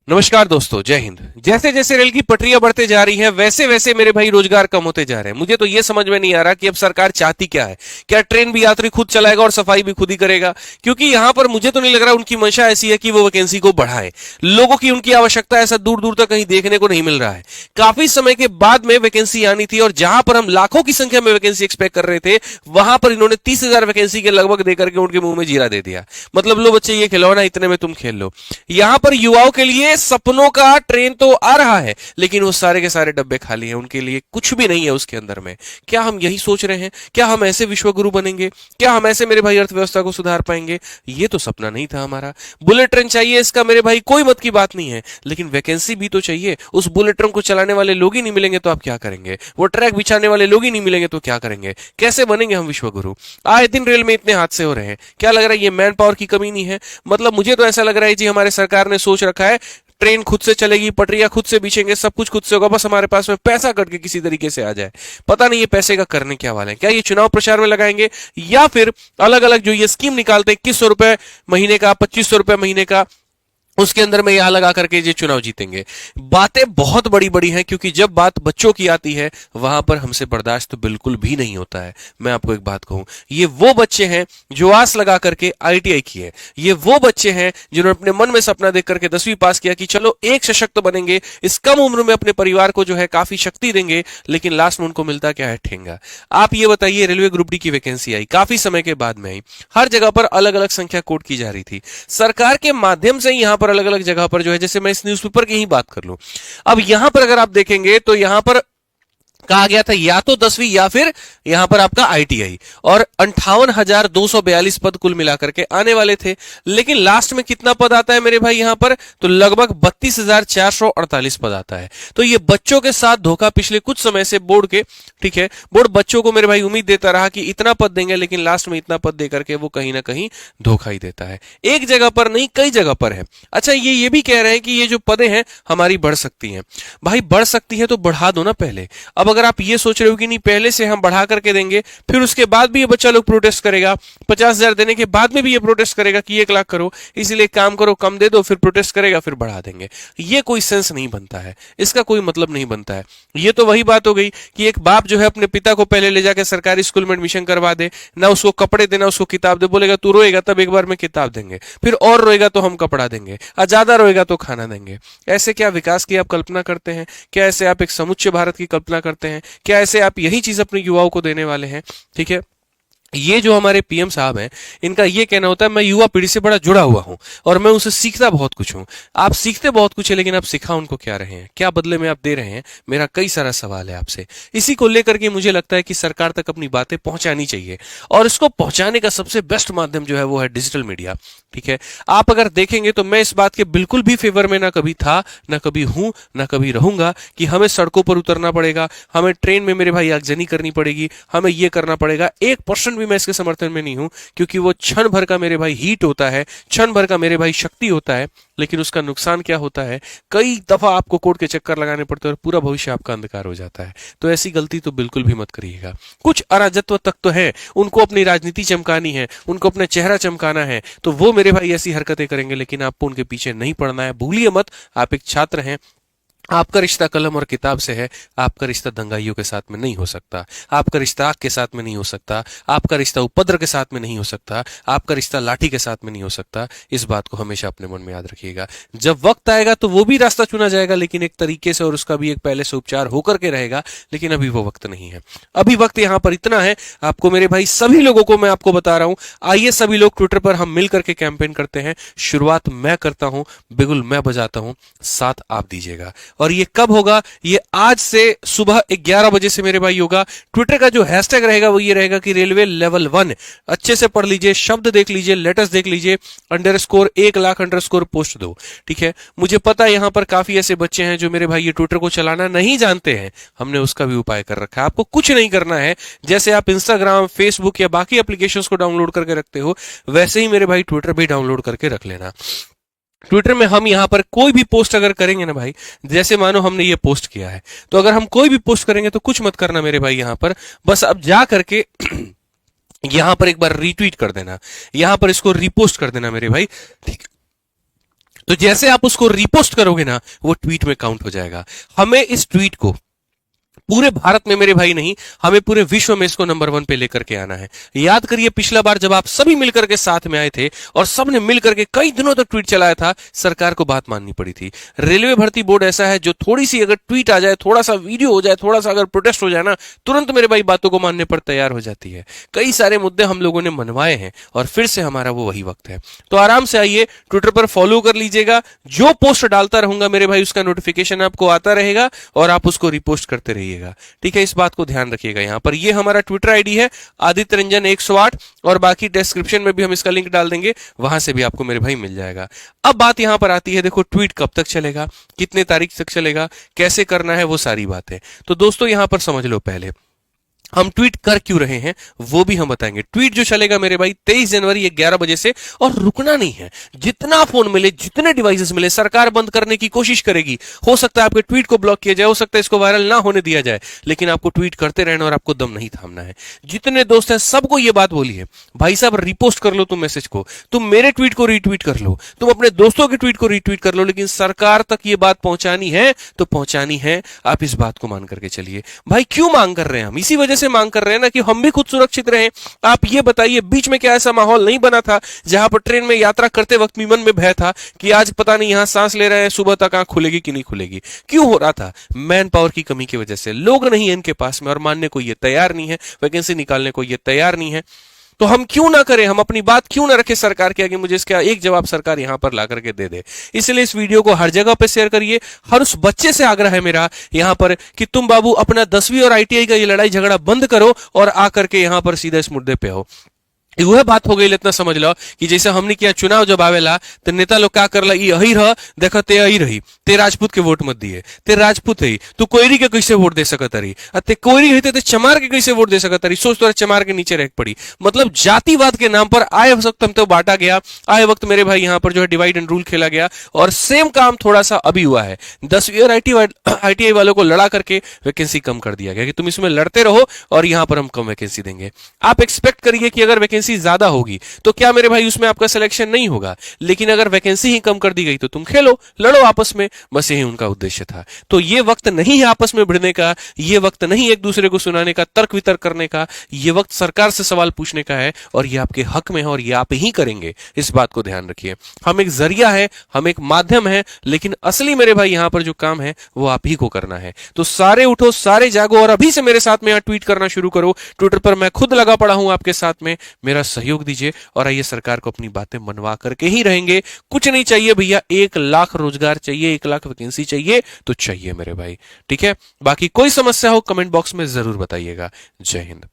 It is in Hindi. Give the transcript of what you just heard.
नमस्कार दोस्तों, जय हिंद। जैसे जैसे रेल की पटरियां बढ़ते जा रही हैं वैसे वैसे मेरे भाई रोजगार कम होते जा रहे हैं। मुझे तो ये समझ में नहीं आ रहा कि अब सरकार चाहती क्या है। क्या ट्रेन भी यात्री खुद चलाएगा और सफाई भी खुद ही करेगा? क्योंकि यहां पर मुझे तो नहीं लग रहा उनकी मंशा ऐसी है कि वो वैकेंसी को बढ़ाए। लोगों की उनकी आवश्यकता ऐसा दूर दूर तक कहीं देखने को नहीं मिल रहा है। काफी समय के बाद में वैकेंसी आनी थी और जहां पर हम लाखों की संख्या में वैकेंसी एक्सपेक्ट कर रहे थे वहां पर इन्होंने 30,000 वैकेंसी के लगभग देकर के उनके मुंह में जीरा दे दिया। मतलब लो बच्चे, ये खिलौना इतने में तुम खेल लो। यहां पर युवाओं के लिए सपनों का ट्रेन तो आ रहा है लेकिन वो सारे के सारे डब्बे खाली हैं, उनके लिए कुछ भी नहीं है उसके अंदर में। क्या हम यही सोच रहे हैं? क्या हम ऐसे विश्वगुरु बनेंगे? क्या हम ऐसे मेरे भाई अर्थव्यवस्था को सुधार पाएंगे? ये तो सपना नहीं था हमारा। बुलेट ट्रेन चाहिए, इसका मेरे भाई कोई मत की बात नहीं है, लेकिन वैकेंसी भी तो चाहिए। उस बुलेट ट्रेन को चलाने वाले लोग ही नहीं मिलेंगे तो आप क्या करेंगे? वो ट्रैक बिछाने वाले लोग ही नहीं मिलेंगे तो क्या करेंगे? कैसे बनेंगे हम विश्वगुरु? आए दिन रेल में इतने हादसे हो रहे हैं। क्या लग रहा है ये मैन पावर की कमी नहीं है? मतलब मुझे तो ऐसा लग रहा है जी हमारे सरकार ने सोच रखा है ट्रेन खुद से चलेगी, पटरियां खुद से बिछेंगे, सब कुछ खुद से होगा, बस हमारे पास में पैसा कट के किसी तरीके से आ जाए। पता नहीं ये पैसे का करने क्या वाले हैं। क्या ये चुनाव प्रचार में लगाएंगे या फिर अलग अलग जो ये स्कीम निकालते हैं 2100 रुपए महीने का, 2500 रुपए महीने का, उसके अंदर में यहां लगा करके ये चुनाव जीतेंगे। बातें बहुत बड़ी बड़ी हैं क्योंकि जब बात बच्चों की आती है वहां पर हमसे बर्दाश्त तो बिल्कुल भी नहीं होता है। मैं आपको एक बात कहूं, ये वो बच्चे हैं जो आस लगा करके आईटीआई किए। ये वो बच्चे हैं जिन्होंने अपने मन में सपना देख करके 10वीं पास किया कि चलो एक सशक्त बनेंगे, इस कम उम्र में अपने परिवार को जो है काफी शक्ति देंगे, लेकिन लास्ट में उनको मिलता क्या है? ठेंगा। आप ये बताइए, रेलवे ग्रुप डी की वैकेंसी आई, काफी समय के बाद में आई, हर जगह पर अलग अलग संख्या कोट की जा रही थी। सरकार के माध्यम से यहां पर अलग अलग जगह पर जो है, जैसे मैं इस न्यूज़पेपर की ही बात कर लूं, अब यहां पर अगर आप देखेंगे तो यहां पर कहा गया था या तो 10वीं या फिर यहां पर आपका आईटीआई, और 58,242 पद कुल मिलाकर के आने वाले थे। लेकिन लास्ट में कितना पद आता है मेरे भाई यहां पर? तो लगभग 32,448 पद आता है। तो ये बच्चों के साथ धोखा पिछले कुछ समय से बोर्ड के, ठीक है, बोर्ड बच्चों को मेरे भाई उम्मीद देता रहा कि इतना पद देंगे, लेकिन लास्ट में इतना पद देकर के वो कहीं ना कहीं धोखा ही देता है। एक जगह पर नहीं, कई जगह पर है। अच्छा, ये भी कह रहे हैं कि ये जो पदें हैं हमारी बढ़ सकती हैं। भाई बढ़ सकती है तो बढ़ा दो ना पहले। अब अगर आप ये सोच रहे हो कि नहीं पहले से हम बढ़ा करके देंगे, फिर उसके बाद भी ये बच्चा लोग प्रोटेस्ट करेगा, 50,000 देने के बाद में भी ये प्रोटेस्ट करेगा कि 1 लाख करो, इसलिए काम करो, कम दे दो, फिर प्रोटेस्ट करेगा, फिर बढ़ा देंगे। ये कोई सेंस नहीं बनता है, इसका कोई मतलब नहीं बनता है। ये तो वही बात हो गई कि एक बाप जो है अपने पिता को पहले ले जाकर सरकारी स्कूल में एडमिशन करवा दे, ना उसको कपड़े देना, उसको किताब दे, बोलेगा तू रोएगा तब एक बार में किताब देंगे, फिर और रोएगा तो हम कपड़ा देंगे, और ज्यादा रोएगा तो खाना देंगे। ऐसे क्या विकास की आप कल्पना करते हैं? क्या ऐसे आप एक समुच्चय भारत की कल्पना करते हैं? क्या ऐसे आप यही चीज अपने युवाओं को देने वाले हैं? ठीक है, ये जो हमारे पीएम साहब हैं, इनका ये कहना होता है मैं युवा पीढ़ी से बड़ा जुड़ा हुआ हूं और मैं उनसे सीखता बहुत कुछ हूं। आप सीखते बहुत कुछ है, लेकिन आप सिखा उनको क्या रहे हैं? क्या बदले में आप दे रहे हैं? मेरा कई सारा सवाल है आपसे। इसी को लेकर के मुझे लगता है कि सरकार तक अपनी बातें पहुंचानी चाहिए, और इसको पहुंचाने का सबसे बेस्ट माध्यम जो है वो है डिजिटल मीडिया। ठीक है, आप अगर देखेंगे तो मैं इस बात के बिल्कुल भी फेवर में ना कभी था, ना कभी हूं, ना कभी रहूंगा कि हमें सड़कों पर उतरना पड़ेगा, हमें ट्रेन में मेरे भाई आगजनी करनी पड़ेगी, हमें ये करना पड़ेगा। 1% भी मैं इसके समर्थन में नहीं हूं, क्योंकि वो क्षण भर का मेरे भाई हीट होता है, क्षण भर का मेरे भाई शक्ति होता है, लेकिन उसका नुकसान क्या होता है? कई दफा आपको कोर्ट के चक्कर लगाने पड़ते हैं और पूरा भविष्य आपका अंधकार हो जाता है। तो ऐसी गलती तो बिल्कुल भी मत करिएगा। कुछ अराजकत्व तक तो है, उनको अपनी राजनीति चमकानी है, उनको अपना चेहरा चमकाना है, तो वो मेरे भाई ऐसी हरकतें करेंगे, लेकिन आपको उनके पीछे नहीं पड़ना है। भूलिए मत, आप एक छात्र हैं, आपका रिश्ता कलम और किताब से है। आपका रिश्ता दंगाइयों के साथ में नहीं हो सकता, आपका रिश्ता आग के साथ में नहीं हो सकता, आपका रिश्ता उपद्रव के साथ में नहीं हो सकता, आपका रिश्ता लाठी के साथ में नहीं हो सकता। इस बात को हमेशा अपने मन में याद रखिएगा। जब वक्त आएगा तो वो भी रास्ता चुना जाएगा, लेकिन एक तरीके से, और उसका भी एक पहले से उपचार होकर के रहेगा, लेकिन अभी वो वक्त नहीं है। अभी वक्त यहाँ पर इतना है, आपको मेरे भाई सभी लोगों को मैं आपको बता रहा हूं, आइए सभी लोग ट्विटर पर हम मिल करके कैंपेन करते हैं। शुरुआत मैं करता हूं, बिगुल मैं बजाता हूं, साथ आप दीजिएगा। और ये कब होगा? ये आज से सुबह 11 बजे से मेरे भाई होगा। ट्विटर का जो हैशटैग रहेगा वो ये रहेगा कि रेलवे लेवल 1। अच्छे से पढ़ लीजिए, शब्द देख लीजिए, लेटर्स देख लीजिए, अंडरस्कोर 1 लाख अंडरस्कोर पोस्ट दो। ठीक है, मुझे पता है यहां पर काफी ऐसे बच्चे हैं जो मेरे भाई ये ट्विटर को चलाना नहीं जानते हैं, हमने उसका भी उपाय कर रखा है। आपको कुछ नहीं करना है, जैसे आप इंस्टाग्राम, फेसबुक या बाकी एप्लीकेशंस को डाउनलोड करके रखते हो, वैसे ही मेरे भाई ट्विटर भी डाउनलोड करके रख लेना। ट्विटर में हम यहां पर कोई भी पोस्ट अगर करेंगे ना भाई, जैसे मानो हमने ये पोस्ट किया है, तो अगर हम कोई भी पोस्ट करेंगे तो कुछ मत करना मेरे भाई यहां पर, बस अब जा करके यहां पर एक बार रीट्वीट कर देना, यहां पर इसको रिपोस्ट कर देना मेरे भाई। ठीक, तो जैसे आप उसको रिपोस्ट करोगे ना, वो ट्वीट में काउंट हो जाएगा। हमें इस ट्वीट को पूरे भारत में मेरे भाई नहीं, हमें पूरे विश्व में इसको नंबर 1 पे लेकर के आना है। याद करिए पिछला बार जब आप सभी मिलकर के साथ में आए थे और सबने मिलकर के कई दिनों तक ट्वीट चलाया था, सरकार को बात माननी पड़ी थी। रेलवे भर्ती बोर्ड ऐसा है जो थोड़ी सी अगर ट्वीट आ जाए, थोड़ा सा वीडियो हो जाए, थोड़ा सा अगर प्रोटेस्ट हो जाए ना, तुरंत मेरे भाई बातों को मानने पर तैयार हो जाती है। कई सारे मुद्दे हम लोगों ने मनवाए हैं और फिर से हमारा वो वही वक्त है। तो आराम से आइए, ट्विटर पर फॉलो कर लीजिएगा, जो पोस्ट डालता रहूंगा मेरे भाई उसका नोटिफिकेशन आपको आता रहेगा और आप उसको रिपोस्ट करते रहिएगा। ठीक है, इस बात को ध्यान रखिएगा। यहां पर ये हमारा ट्विटर आईडी है आदित्य रंजन 108, और बाकी डिस्क्रिप्शन में भी हम इसका लिंक डाल देंगे, वहां से भी आपको मेरे भाई मिल जाएगा। अब बात यहां पर आती है, देखो ट्वीट कब तक चलेगा, कितने तारीख तक चलेगा, कैसे करना है, वो सारी बातें। तो दोस्तों यहां पर समझ लो, पहले हम ट्वीट कर क्यों रहे हैं वो भी हम बताएंगे। ट्वीट जो चलेगा मेरे भाई 23 जनवरी 11 बजे से, और रुकना नहीं है। जितना फोन मिले, जितने डिवाइसेस मिले, सरकार बंद करने की कोशिश करेगी। हो सकता है आपके ट्वीट को ब्लॉक किया जाए, हो सकता है इसको वायरल ना होने दिया जाए, लेकिन आपको ट्वीट करते रहना और आपको दम नहीं थामना है। जितने दोस्त हैं सबको ये बात बोली है, भाई साहब रिपोस्ट कर लो तुम मैसेज को, तुम मेरे ट्वीट को रीट्वीट कर लो, तुम अपने दोस्तों के ट्वीट को रीट्वीट कर लो, लेकिन सरकार तक ये बात पहुंचानी है तो पहुंचानी है। आप इस बात को मान करके चलिए। भाई क्यों मांग कर रहे हैं हम? इसी वजह से मांग कर रहे हैं ना कि हम भी खुद सुरक्षित रहें। आप ये बताइए, बीच में क्या ऐसा माहौल नहीं बना था जहां पर ट्रेन में यात्रा करते वक्त मन में भय था कि आज पता नहीं यहां सांस ले रहे हैं, सुबह तक आंख खुलेगी कि नहीं खुलेगी? क्यों हो रहा था? मैन पावर की कमी की वजह से। लोग नहीं है इनके पास में और मानने को ये तैयार नहीं है, वैकेंसी निकालने को ये तैयार नहीं है। तो हम क्यों ना करें, हम अपनी बात क्यों ना रखें सरकार के आगे? मुझे इसका एक जवाब सरकार यहां पर ला करके दे दे। इसलिए इस वीडियो को हर जगह पे शेयर करिए। हर उस बच्चे से आग्रह है मेरा यहां पर कि तुम बाबू अपना 10वीं और आईटीआई का ये लड़ाई झगड़ा बंद करो और आकर के यहां पर सीधा इस मुद्दे पे हो। वह बात हो गई, इतना समझ लो कि जैसे हमने किया चुनाव जब आवेला तो नेता लोग क्या करला, यही रह देखा ते यही रही, ते राजपूत के वोट मत दिए, ते राजपूत है तू कोयरी के कैसे वोट दे सकत रही, ते कोयरी है ते चमार के कैसे वोट दे सकत रही, सोच तो चमार के नीचे रह पड़ी। मतलब जातिवाद के नाम पर आए वक्त हम तो बांटा गया, आए वक्त मेरे भाई यहां पर जो है डिवाइड एंड रूल खेला गया। और सेम काम थोड़ा सा अभी हुआ है, 10वीं और आईटीआई वालों को लड़ा करके वैकेंसी कम कर दिया गया कि तुम इसमें लड़ते रहो और यहां पर हम कम वैकेंसी देंगे। आप एक्सपेक्ट करिए कि अगर वैकेंसी ज्यादा होगी तो क्या मेरे भाई उसमें आपका सिलेक्शन नहीं होगा, लेकिन अगर वैकेंसी ही कम कर दी गई तो तुम खेलो, लड़ो आपस में। बस यही उनका उद्देश्य था। तो ये वक्त नहीं है आपस में भिड़ने का, ये वक्त नहीं एक दूसरे को सुनाने का, तर्क वितर्क करने का, ये वक्त सरकार से सवाल पूछने का है और ये आपके हक में है और ये आप ही करेंगे। इस बात को ध्यान रखिए। हम एक जरिया है, हम एक माध्यम है, लेकिन असली मेरे भाई यहां पर जो काम है वो आप ही को करना है। तो सारे उठो, सारे जागो और अभी से मेरे साथ में यहां ट्वीट करना शुरू करो। ट्विटर पर मैं खुद लगा पड़ा हूं आपके साथ में, मेरा सहयोग दीजिए और आइए सरकार को अपनी बातें मनवा करके ही रहेंगे। कुछ नहीं चाहिए भैया, 1 लाख रोजगार चाहिए, 1 लाख वैकेंसी चाहिए तो चाहिए मेरे भाई। ठीक है, बाकी कोई समस्या हो कमेंट बॉक्स में जरूर बताइएगा। जय हिंद।